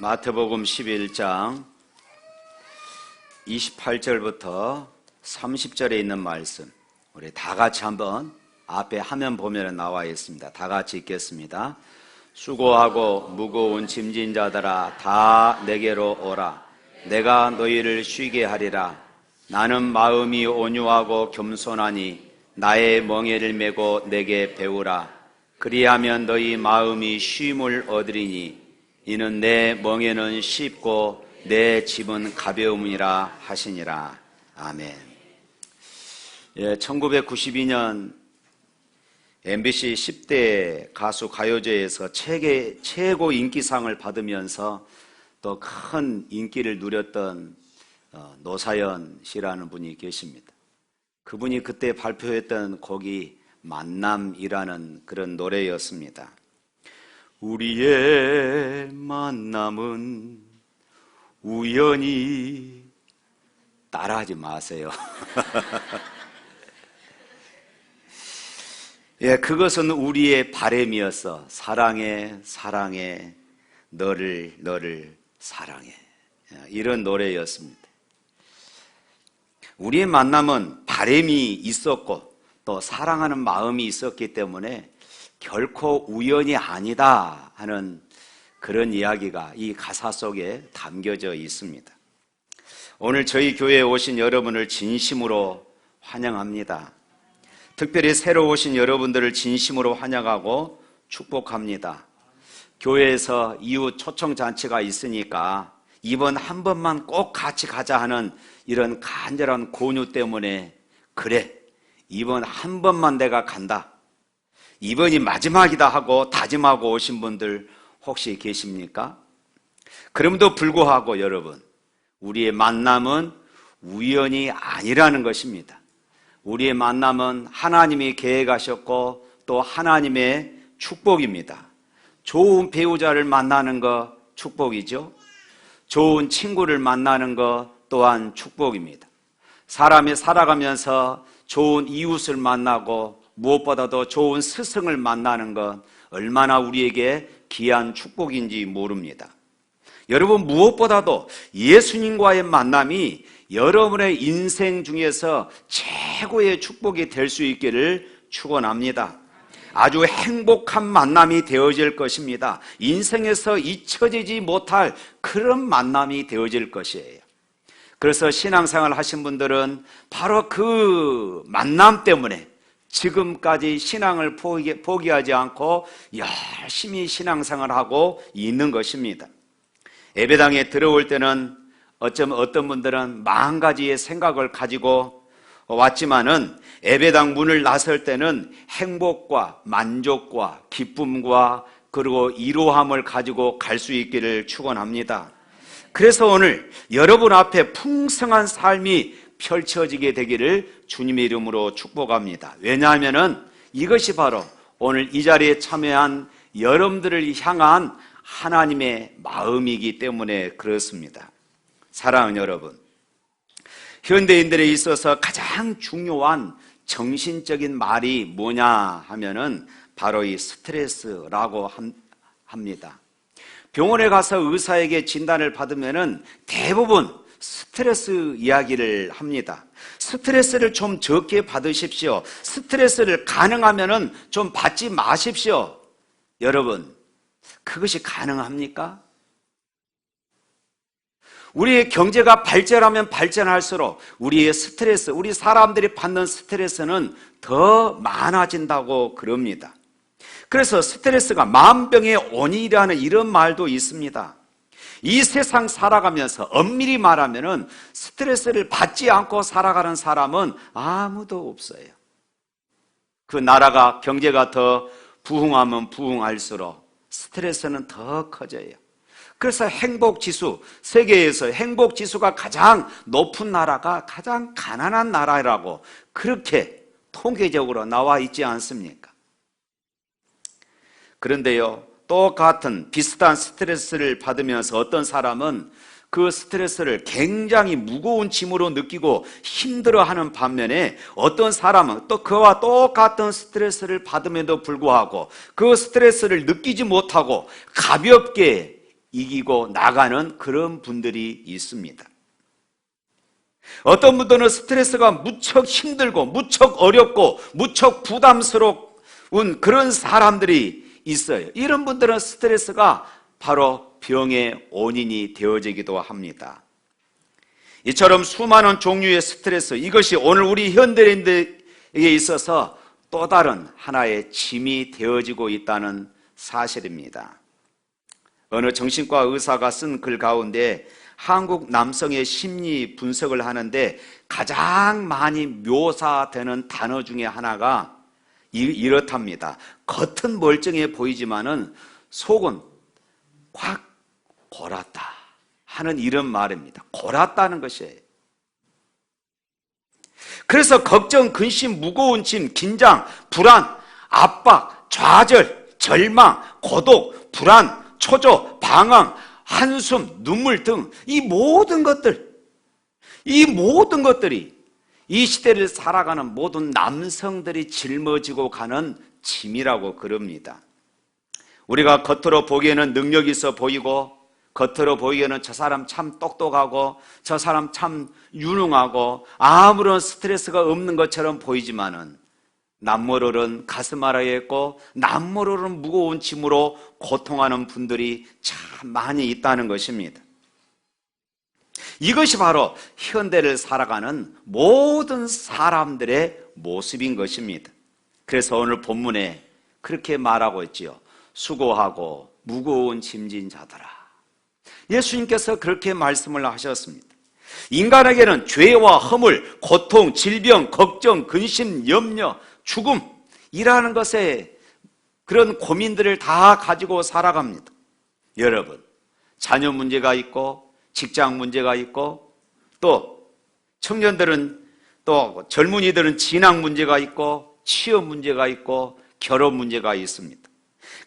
마태복음 11장 28절부터 30절에 있는 말씀, 우리 다 같이 한번 앞에 화면 보면 나와 있습니다. 다 같이 읽겠습니다. 수고하고 무거운 짐진 자들아 다 내게로 오라. 내가 너희를 쉬게 하리라. 나는 마음이 온유하고 겸손하니 나의 멍에를 메고 내게 배우라. 그리하면 너희 마음이 쉼을 얻으리니 이는 내 멍에는 쉽고 내 짐은 가벼움이라 하시니라. 아멘. 1992년 MBC 10대 가수 가요제에서 최고 인기상을 받으면서 또 큰 인기를 누렸던 노사연 씨라는 분이 계십니다. 그분이 그때 발표했던 곡이 만남이라는 그런 노래였습니다. 우리의 만남은 우연히, 따라하지 마세요. 그것은 우리의 바람이었어. 사랑해, 사랑해, 너를 사랑해. 이런 노래였습니다. 우리의 만남은 바람이 있었고 또 사랑하는 마음이 있었기 때문에 결코 우연이 아니다 하는 그런 이야기가 이 가사 속에 담겨져 있습니다. 오늘 저희 교회에 오신 여러분을 진심으로 환영합니다. 특별히 새로 오신 여러분들을 진심으로 환영하고 축복합니다. 교회에서 이웃 초청잔치가 있으니까 이번 한 번만 꼭 같이 가자 하는 이런 간절한 권유 때문에, 그래, 이번 한 번만 내가 간다, 이번이 마지막이다 하고 다짐하고 오신 분들 혹시 계십니까? 그럼에도 불구하고 여러분, 우리의 만남은 우연이 아니라는 것입니다. 우리의 만남은 하나님이 계획하셨고 또 하나님의 축복입니다. 좋은 배우자를 만나는 거 축복이죠. 좋은 친구를 만나는 거 또한 축복입니다. 사람이 살아가면서 좋은 이웃을 만나고 무엇보다도 좋은 스승을 만나는 것 얼마나 우리에게 귀한 축복인지 모릅니다. 여러분, 무엇보다도 예수님과의 만남이 여러분의 인생 중에서 최고의 축복이 될 수 있기를 축원합니다. 아주 행복한 만남이 되어질 것입니다. 인생에서 잊혀지지 못할 그런 만남이 되어질 것이에요. 그래서 신앙생활 하신 분들은 바로 그 만남 때문에 지금까지 신앙을 포기하지 않고 열심히 신앙생활하고 있는 것입니다. 예배당에 들어올 때는 어떤 분들은 10,000가지의 생각을 가지고 왔지만은 예배당 문을 나설 때는 행복과 만족과 기쁨과 그리고 이로함을 가지고 갈 수 있기를 축원합니다. 그래서 오늘 여러분 앞에 풍성한 삶이 펼쳐지게 되기를 주님의 이름으로 축복합니다. 왜냐하면 이것이 바로 오늘 이 자리에 참여한 여러분들을 향한 하나님의 마음이기 때문에 그렇습니다. 사랑하는 여러분, 현대인들에 있어서 가장 중요한 정신적인 말이 뭐냐 하면은 바로 이 스트레스라고 합니다. 병원에 가서 의사에게 진단을 받으면은 대부분 스트레스 이야기를 합니다. 스트레스를 좀 적게 받으십시오. 스트레스를 가능하면은 좀 받지 마십시오. 여러분, 그것이 가능합니까? 우리의 경제가 발전하면 발전할수록 우리의 스트레스, 우리 사람들이 받는 스트레스는 더 많아진다고 그럽니다. 그래서 스트레스가 만병의 원인이라는 이런 말도 있습니다. 이 세상 살아가면서 엄밀히 말하면은 스트레스를 받지 않고 살아가는 사람은 아무도 없어요. 그 나라가 경제가 더 부흥하면 부흥할수록 스트레스는 더 커져요. 그래서 행복지수, 세계에서 행복지수가 가장 높은 나라가 가장 가난한 나라라고 그렇게 통계적으로 나와 있지 않습니까? 그런데요, 똑같은 비슷한 스트레스를 받으면서 어떤 사람은 그 스트레스를 굉장히 무거운 짐으로 느끼고 힘들어하는 반면에 어떤 사람은 또 그와 똑같은 스트레스를 받음에도 불구하고 그 스트레스를 느끼지 못하고 가볍게 이기고 나가는 그런 분들이 있습니다. 어떤 분들은 스트레스가 무척 힘들고 무척 어렵고 무척 부담스러운 그런 사람들이 있어요. 이런 분들은 스트레스가 바로 병의 원인이 되어지기도 합니다. 이처럼 수많은 종류의 스트레스, 이것이 오늘 우리 현대인들에게 있어서 또 다른 하나의 짐이 되어지고 있다는 사실입니다. 어느 정신과 의사가 쓴 글 가운데 한국 남성의 심리 분석을 하는데 가장 많이 묘사되는 단어 중에 하나가 이렇답니다. 겉은 멀쩡해 보이지만은 속은 꽉 골았다 하는 이런 말입니다. 골았다는 것이에요. 그래서 걱정, 근심, 무거운 짐, 긴장, 불안, 압박, 좌절, 절망, 고독, 불안, 초조, 방황, 한숨, 눈물 등 이 모든 것들이 이 시대를 살아가는 모든 남성들이 짊어지고 가는 짐이라고 그럽니다. 우리가 겉으로 보기에는 능력이 있어 보이고 겉으로 보기에는 저 사람 참 똑똑하고 저 사람 참 유능하고 아무런 스트레스가 없는 것처럼 보이지만은 남모르는 가슴 아래에 있고 남모르는 무거운 짐으로 고통하는 분들이 참 많이 있다는 것입니다. 이것이 바로 현대를 살아가는 모든 사람들의 모습인 것입니다. 그래서 오늘 본문에 그렇게 말하고 있지요. 수고하고 무거운 짐진 자들아. 예수님께서 그렇게 말씀을 하셨습니다. 인간에게는 죄와 허물, 고통, 질병, 걱정, 근심, 염려, 죽음이라는 것에 그런 고민들을 다 가지고 살아갑니다. 여러분, 자녀 문제가 있고 직장 문제가 있고 또 청년들은 또 젊은이들은 진학 문제가 있고 취업 문제가 있고 결혼 문제가 있습니다.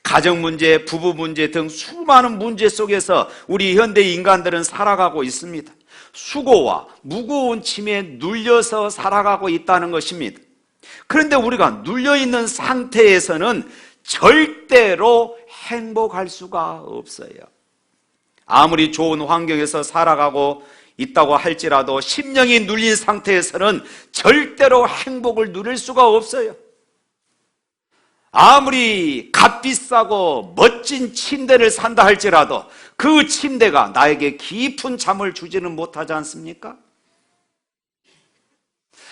가정 문제, 부부 문제 등 수많은 문제 속에서 우리 현대 인간들은 살아가고 있습니다. 수고와 무거운 짐에 눌려서 살아가고 있다는 것입니다. 그런데 우리가 눌려있는 상태에서는 절대로 행복할 수가 없어요. 아무리 좋은 환경에서 살아가고 있다고 할지라도 심령이 눌린 상태에서는 절대로 행복을 누릴 수가 없어요. 아무리 값비싸고 멋진 침대를 산다 할지라도 그 침대가 나에게 깊은 잠을 주지는 못하지 않습니까?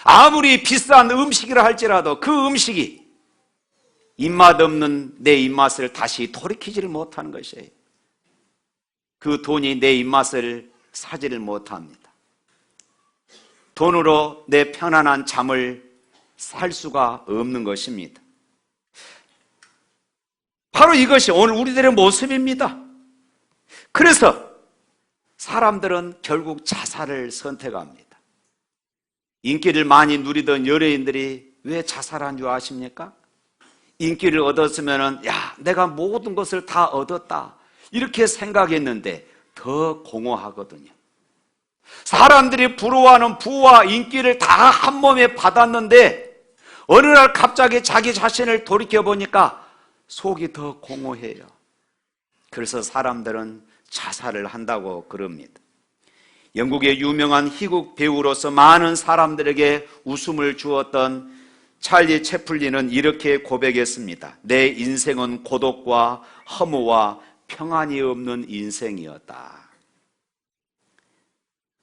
아무리 비싼 음식이라 할지라도 그 음식이 입맛 없는 내 입맛을 다시 돌이키지를 못하는 것이에요. 그 돈이 내 입맛을 사지를 못합니다. 돈으로 내 편안한 잠을 살 수가 없는 것입니다. 바로 이것이 오늘 우리들의 모습입니다. 그래서 사람들은 결국 자살을 선택합니다. 인기를 많이 누리던 연예인들이 왜 자살한 줄 아십니까? 인기를 얻었으면 내가 모든 것을 다 얻었다 이렇게 생각했는데 더 공허하거든요. 사람들이 부러워하는 부와 인기를 다 한 몸에 받았는데 어느 날 갑자기 자기 자신을 돌이켜보니까 속이 더 공허해요. 그래서 사람들은 자살을 한다고 그럽니다. 영국의 유명한 희극 배우로서 많은 사람들에게 웃음을 주었던 찰리 채플린은 이렇게 고백했습니다. 내 인생은 고독과 허무와 평안이 없는 인생이었다.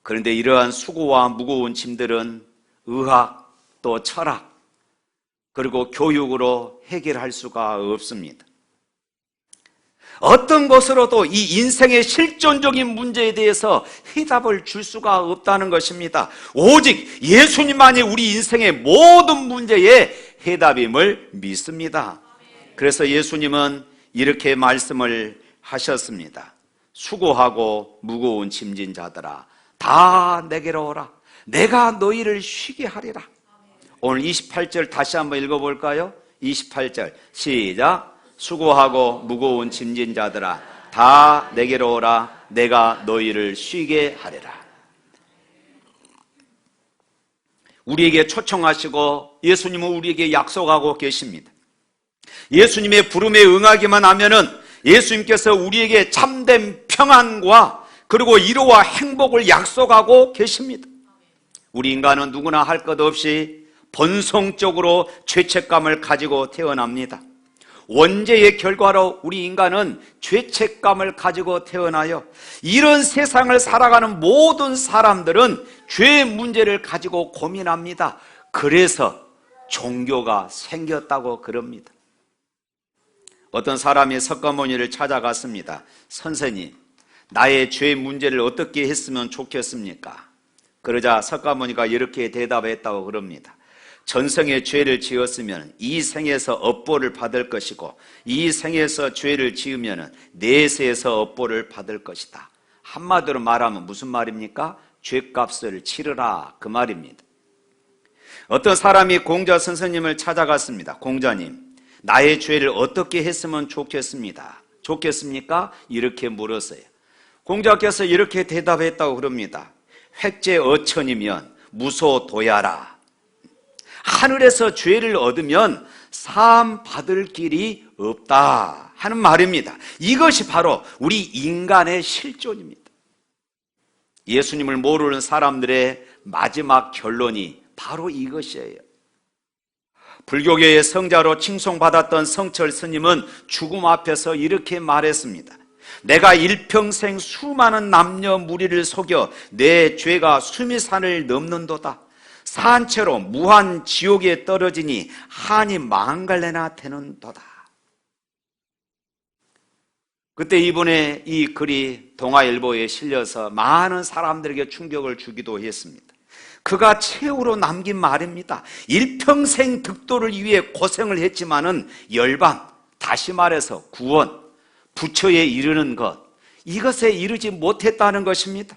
그런데 이러한 수고와 무거운 짐들은 의학, 또 철학, 그리고 교육으로 해결할 수가 없습니다. 어떤 것으로도 이 인생의 실존적인 문제에 대해서 해답을 줄 수가 없다는 것입니다. 오직 예수님만이 우리 인생의 모든 문제의 해답임을 믿습니다. 그래서 예수님은 이렇게 말씀을 하셨습니다. 수고하고 무거운 짐진 자들아 다 내게로 오라. 내가 너희를 쉬게 하리라. 오늘 28절 다시 한번 읽어볼까요? 28절 시작. 수고하고 무거운 짐진 자들아 다 내게로 오라. 내가 너희를 쉬게 하리라. 우리에게 초청하시고 예수님은 우리에게 약속하고 계십니다. 예수님의 부름에 응하기만 하면은 예수님께서 우리에게 참된 평안과 그리고 위로와 행복을 약속하고 계십니다. 우리 인간은 누구나 할 것 없이 본성적으로 죄책감을 가지고 태어납니다. 원죄의 결과로 우리 인간은 죄책감을 가지고 태어나요. 이런 세상을 살아가는 모든 사람들은 죄의 문제를 가지고 고민합니다. 그래서 종교가 생겼다고 그럽니다. 어떤 사람이 석가모니를 찾아갔습니다. 선생님, 나의 죄 문제를 어떻게 했으면 좋겠습니까? 그러자 석가모니가 이렇게 대답했다고 그럽니다. 전생에 죄를 지었으면 이 생에서 업보를 받을 것이고 이 생에서 죄를 지으면 내세에서 업보를 받을 것이다. 한마디로 말하면 무슨 말입니까? 죄값을 치르라, 그 말입니다. 어떤 사람이 공자 선생님을 찾아갔습니다. 공자님, 나의 죄를 어떻게 했으면 좋겠습니까? 이렇게 물었어요. 공자께서 이렇게 대답했다고 그럽니다. 획제 어천이면 무소도야라. 하늘에서 죄를 얻으면 사함 받을 길이 없다 하는 말입니다. 이것이 바로 우리 인간의 실존입니다. 예수님을 모르는 사람들의 마지막 결론이 바로 이것이에요. 불교계의 성자로 칭송받았던 성철 스님은 죽음 앞에서 이렇게 말했습니다. 내가 일평생 수많은 남녀 무리를 속여 내 죄가 수미산을 넘는도다. 산채로 무한 지옥에 떨어지니 한이 망갈래나 되는도다. 그때 이번에 이 글이 동아일보에 실려서 많은 사람들에게 충격을 주기도 했습니다. 그가 최후로 남긴 말입니다. 일평생 득도를 위해 고생을 했지만은 열반, 다시 말해서 구원, 부처에 이르는 것, 이것에 이르지 못했다는 것입니다.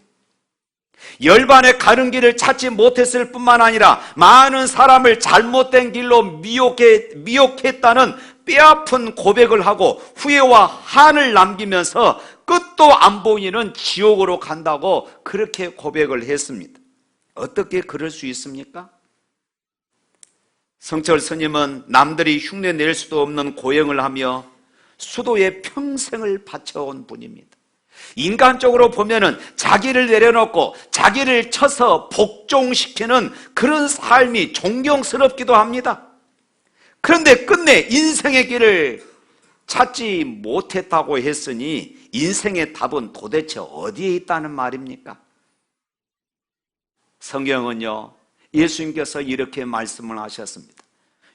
열반의 가는 길을 찾지 못했을 뿐만 아니라 많은 사람을 잘못된 길로 미혹했다는 뼈아픈 고백을 하고 후회와 한을 남기면서 끝도 안 보이는 지옥으로 간다고 그렇게 고백을 했습니다. 어떻게 그럴 수 있습니까? 성철 스님은 남들이 흉내 낼 수도 없는 고행을 하며 수도에 평생을 바쳐온 분입니다. 인간적으로 보면은 자기를 내려놓고 자기를 쳐서 복종시키는 그런 삶이 존경스럽기도 합니다. 그런데 끝내 인생의 길을 찾지 못했다고 했으니 인생의 답은 도대체 어디에 있다는 말입니까? 성경은요, 예수님께서 이렇게 말씀을 하셨습니다.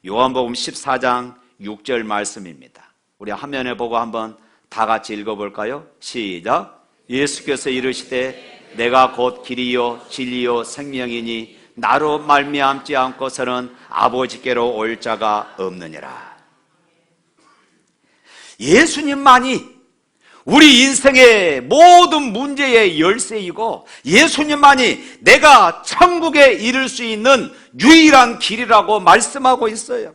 요한복음 14장 6절 말씀입니다. 우리 화면에 보고 한번 다 같이 읽어볼까요? 시작. 예수께서 이르시되 내가 곧 길이요 진리요 생명이니 나로 말미암지 않고서는 아버지께로 올 자가 없느니라. 예수님만이 우리 인생의 모든 문제의 열쇠이고 예수님만이 내가 천국에 이를 수 있는 유일한 길이라고 말씀하고 있어요.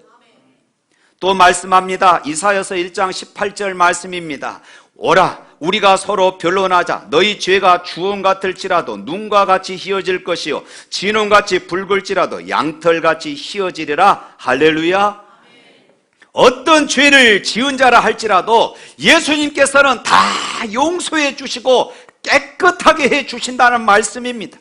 또 말씀합니다. 이사야서 1장 18절 말씀입니다. 오라 우리가 서로 변론하자. 너희 죄가 주홍 같을지라도 눈과 같이 희어질 것이요 진홍같이 붉을지라도 양털같이 희어지리라. 할렐루야. 어떤 죄를 지은 자라 할지라도 예수님께서는 다 용서해 주시고 깨끗하게 해 주신다는 말씀입니다.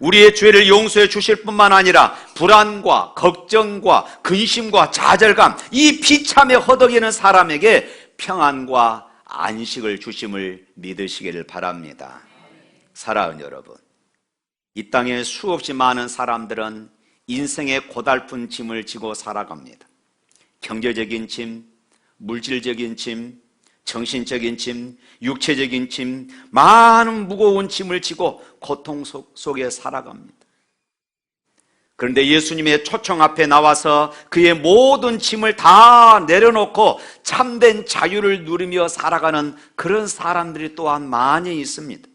우리의 죄를 용서해 주실 뿐만 아니라 불안과 걱정과 근심과 좌절감, 이 비참에 허덕이는 사람에게 평안과 안식을 주심을 믿으시기를 바랍니다. 사랑하는 여러분, 이 땅에 수없이 많은 사람들은 인생의 고달픈 짐을 지고 살아갑니다. 경제적인 짐, 물질적인 짐, 정신적인 짐, 육체적인 짐, 많은 무거운 짐을 지고 고통 속에 살아갑니다. 그런데 예수님의 초청 앞에 나와서 그의 모든 짐을 다 내려놓고 참된 자유를 누리며 살아가는 그런 사람들이 또한 많이 있습니다.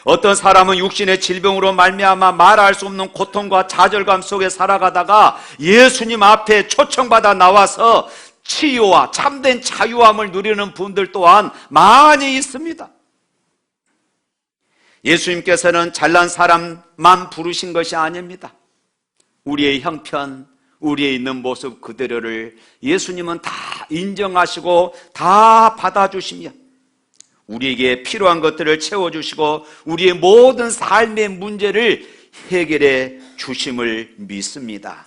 어떤 사람은 육신의 질병으로 말미암아 말할 수 없는 고통과 좌절감 속에 살아가다가 예수님 앞에 초청받아 나와서 치유와 참된 자유함을 누리는 분들 또한 많이 있습니다. 예수님께서는 잘난 사람만 부르신 것이 아닙니다. 우리의 형편, 우리의 있는 모습 그대로를 예수님은 다 인정하시고 다 받아주시며 우리에게 필요한 것들을 채워주시고 우리의 모든 삶의 문제를 해결해 주심을 믿습니다.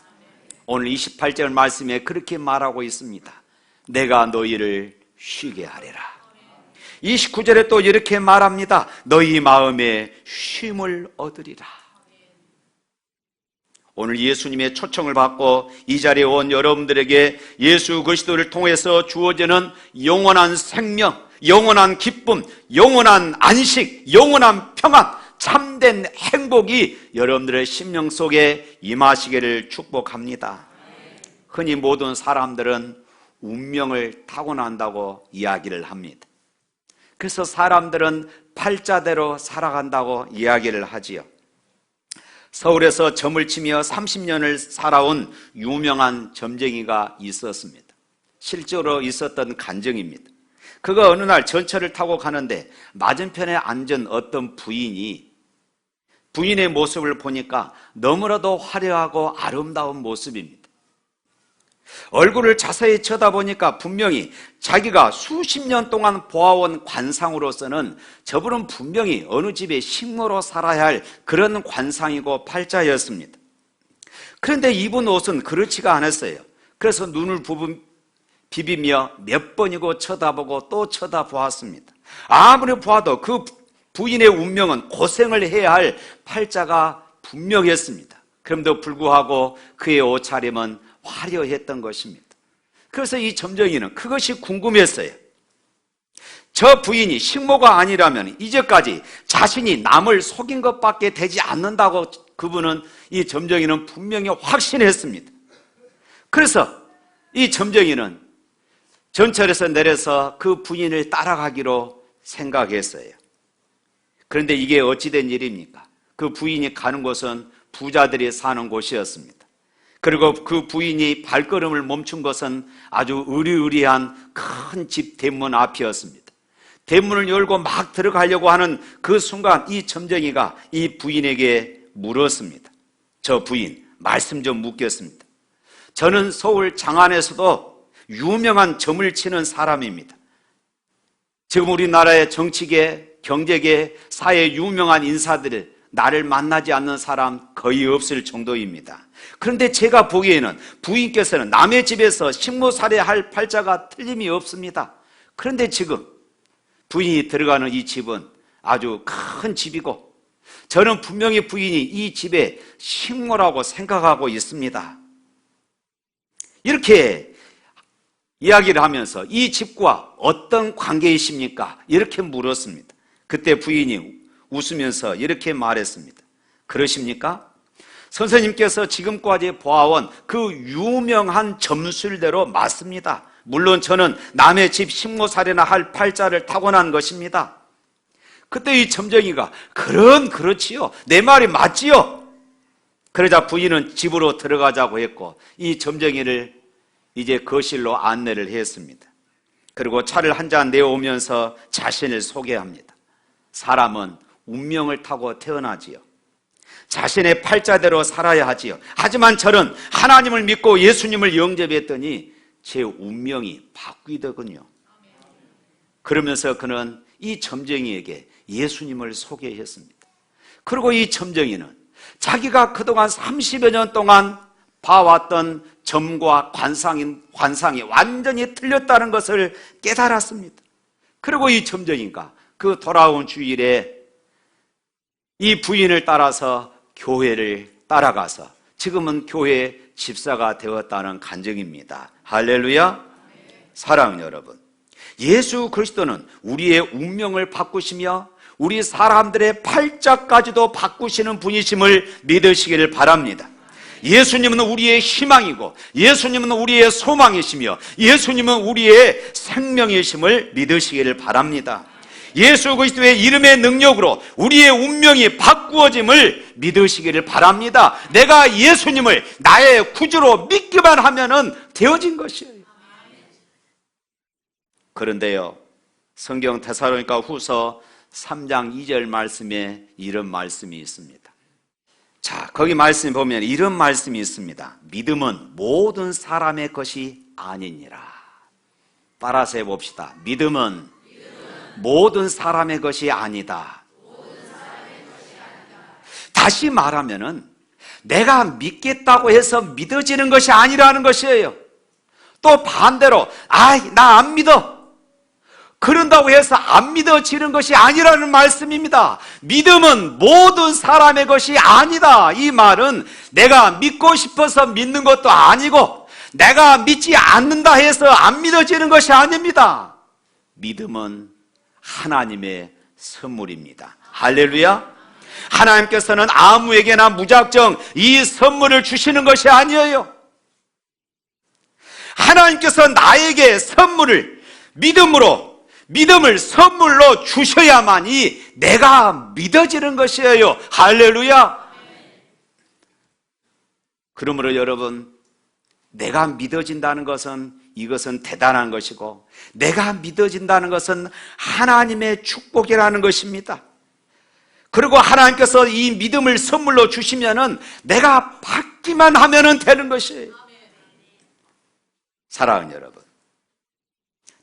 오늘 28절 말씀에 그렇게 말하고 있습니다. 내가 너희를 쉬게 하리라. 29절에 또 이렇게 말합니다. 너희 마음에 쉼을 얻으리라. 오늘 예수님의 초청을 받고 이 자리에 온 여러분들에게 예수 그리스도를 통해서 주어지는 영원한 생명, 영원한 기쁨, 영원한 안식, 영원한 평안, 참된 행복이 여러분들의 심령 속에 임하시기를 축복합니다. 흔히 모든 사람들은 운명을 타고난다고 이야기를 합니다. 그래서 사람들은 팔자대로 살아간다고 이야기를 하지요. 서울에서 점을 치며 30년을 살아온 유명한 점쟁이가 있었습니다. 실제로 있었던 간증입니다. 그가 어느 날 전철을 타고 가는데 맞은편에 앉은 어떤 부인의 모습을 보니까 너무나도 화려하고 아름다운 모습입니다. 얼굴을 자세히 쳐다보니까 분명히 자기가 수십 년 동안 보아온 관상으로서는 저분은 분명히 어느 집의 식모로 살아야 할 그런 관상이고 팔자였습니다. 그런데 입은 옷은 그렇지가 않았어요. 그래서 눈을 비비며 몇 번이고 쳐다보고 또 쳐다보았습니다. 아무리 보아도 그 부인의 운명은 고생을 해야 할 팔자가 분명했습니다. 그럼에도 불구하고 그의 옷차림은 화려했던 것입니다. 그래서 이 점쟁이는 그것이 궁금했어요. 저 부인이 식모가 아니라면 이제까지 자신이 남을 속인 것밖에 되지 않는다고 그분은, 이 점쟁이는 분명히 확신했습니다. 그래서 이 점쟁이는 전철에서 내려서 그 부인을 따라가기로 생각했어요. 그런데 이게 어찌된 일입니까? 그 부인이 가는 곳은 부자들이 사는 곳이었습니다. 그리고 그 부인이 발걸음을 멈춘 것은 아주 으리으리한 큰 집 대문 앞이었습니다. 대문을 열고 막 들어가려고 하는 그 순간 이 점쟁이가 이 부인에게 물었습니다. 저 부인, 말씀 좀 묻겠습니다. 저는 서울 장안에서도 유명한 점을 치는 사람입니다. 지금 우리나라의 정치계, 경제계, 사회에 유명한 인사들을 나를 만나지 않는 사람 거의 없을 정도입니다. 그런데 제가 보기에는 부인께서는 남의 집에서 식모살이할 팔자가 틀림이 없습니다. 그런데 지금 부인이 들어가는 이 집은 아주 큰 집이고 저는 분명히 부인이 이 집의 식모라고 생각하고 있습니다. 이렇게 이야기를 하면서 이 집과 어떤 관계이십니까? 이렇게 물었습니다. 그때 부인이 웃으면서 이렇게 말했습니다. 그러십니까? 선생님께서 지금까지 보아온 그 유명한 점술대로 맞습니다. 물론 저는 남의 집 식모살이나 할 팔자를 타고난 것입니다. 그때 이 점쟁이가 그렇지요. 내 말이 맞지요. 그러자 부인은 집으로 들어가자고 했고 이 점쟁이를 이제 거실로 안내를 했습니다. 그리고 차를 한 잔 내어오면서 자신을 소개합니다. 사람은 운명을 타고 태어나지요. 자신의 팔자대로 살아야 하지요. 하지만 저는 하나님을 믿고 예수님을 영접했더니 제 운명이 바뀌더군요. 그러면서 그는 이 점쟁이에게 예수님을 소개했습니다. 그리고 이 점쟁이는 자기가 그동안 30여 년 동안 봐왔던 점과 관상이 완전히 틀렸다는 것을 깨달았습니다. 그리고 이 점쟁이가 그 돌아온 주일에 이 부인을 따라서 교회를 따라가서 지금은 교회 집사가 되었다는 간증입니다. 할렐루야. 사랑하는 여러분, 예수 그리스도는 우리의 운명을 바꾸시며 우리 사람들의 팔자까지도 바꾸시는 분이심을 믿으시기를 바랍니다. 예수님은 우리의 희망이고 예수님은 우리의 소망이시며 예수님은 우리의 생명이심을 믿으시기를 바랍니다. 예수 그리스도의 이름의 능력으로 우리의 운명이 바꾸어짐을 믿으시기를 바랍니다. 내가 예수님을 나의 구주로 믿기만 하면은 되어진 것이에요. 그런데요, 성경 데살로니가 후서 3장 2절 말씀에 이런 말씀이 있습니다. 자, 거기 말씀 보면 이런 말씀이 있습니다. 믿음은 모든 사람의 것이 아니니라. 따라서 해봅시다. 믿음은 모든 사람의 것이 아니다. 다시 말하면은 내가 믿겠다고 해서 믿어지는 것이 아니라는 것이에요. 또 반대로 나 안 믿어, 그런다고 해서 안 믿어지는 것이 아니라는 말씀입니다. 믿음은 모든 사람의 것이 아니다. 이 말은 내가 믿고 싶어서 믿는 것도 아니고 내가 믿지 않는다 해서 안 믿어지는 것이 아닙니다. 믿음은 하나님의 선물입니다. 할렐루야. 하나님께서는 아무에게나 무작정 이 선물을 주시는 것이 아니에요. 하나님께서 나에게 선물을 믿음을 선물로 주셔야만이 내가 믿어지는 것이에요. 할렐루야. 그러므로 여러분, 내가 믿어진다는 것은 이것은 대단한 것이고 내가 믿어진다는 것은 하나님의 축복이라는 것입니다. 그리고 하나님께서 이 믿음을 선물로 주시면은 내가 받기만 하면은 되는 것이에요. 사랑하는 여러분,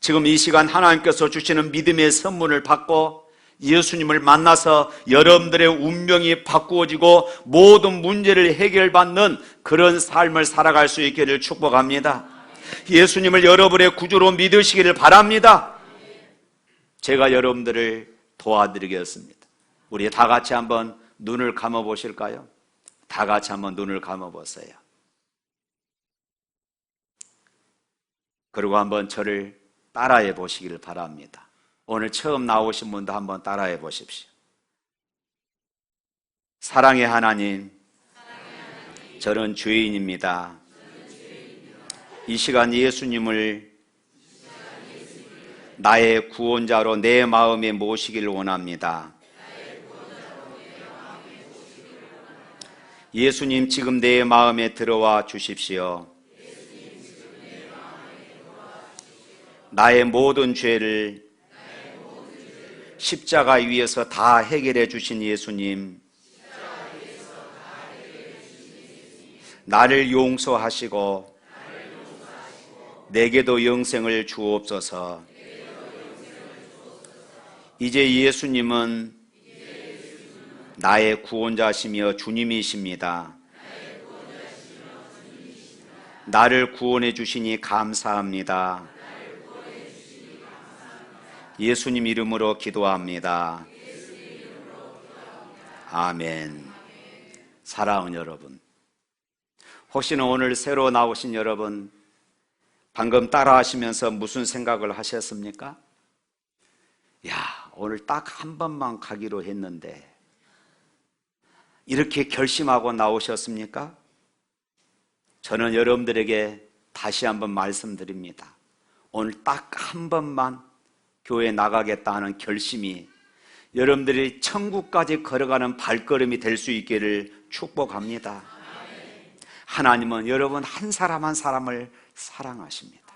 지금 이 시간 하나님께서 주시는 믿음의 선물을 받고 예수님을 만나서 여러분들의 운명이 바꾸어지고 모든 문제를 해결받는 그런 삶을 살아갈 수 있기를 축복합니다. 예수님을 여러분의 구주로 믿으시기를 바랍니다. 제가 여러분들을 도와드리겠습니다. 우리 다 같이 한번 눈을 감아 보실까요? 다 같이 한번 눈을 감아 보세요. 그리고 한번 저를 따라해 보시기를 바랍니다. 오늘 처음 나오신 분도 한번 따라해 보십시오. 사랑의 하나님, 저는 죄인입니다. 이 시간 예수님을 나의 구원자로 내 마음에 모시기를 원합니다. 예수님, 지금 내 마음에 들어와 주십시오. 나의 모든 죄를 십자가 위에서 다 해결해 주신 예수님, 나를 용서하시고 내게도 영생을 주옵소서. 이제 예수님은 나의 구원자시며 주님이십니다. 나를 구원해 주시니 감사합니다. 예수님 이름으로 기도합니다. 아멘. 사랑하는 여러분, 혹시나 오늘 새로 나오신 여러분, 방금 따라하시면서 무슨 생각을 하셨습니까? 오늘 딱 한 번만 가기로 했는데 이렇게 결심하고 나오셨습니까? 저는 여러분들에게 다시 한번 말씀드립니다. 오늘 딱 한 번만 교회 나가겠다 하는 결심이 여러분들이 천국까지 걸어가는 발걸음이 될 수 있기를 축복합니다. 하나님은 여러분 한 사람 한 사람을 사랑하십니다.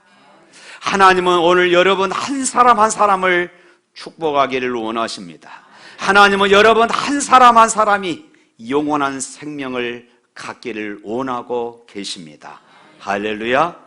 하나님은 오늘 여러분 한 사람 한 사람을 축복하기를 원하십니다. 하나님은 여러분 한 사람 한 사람이 영원한 생명을 갖기를 원하고 계십니다. 할렐루야.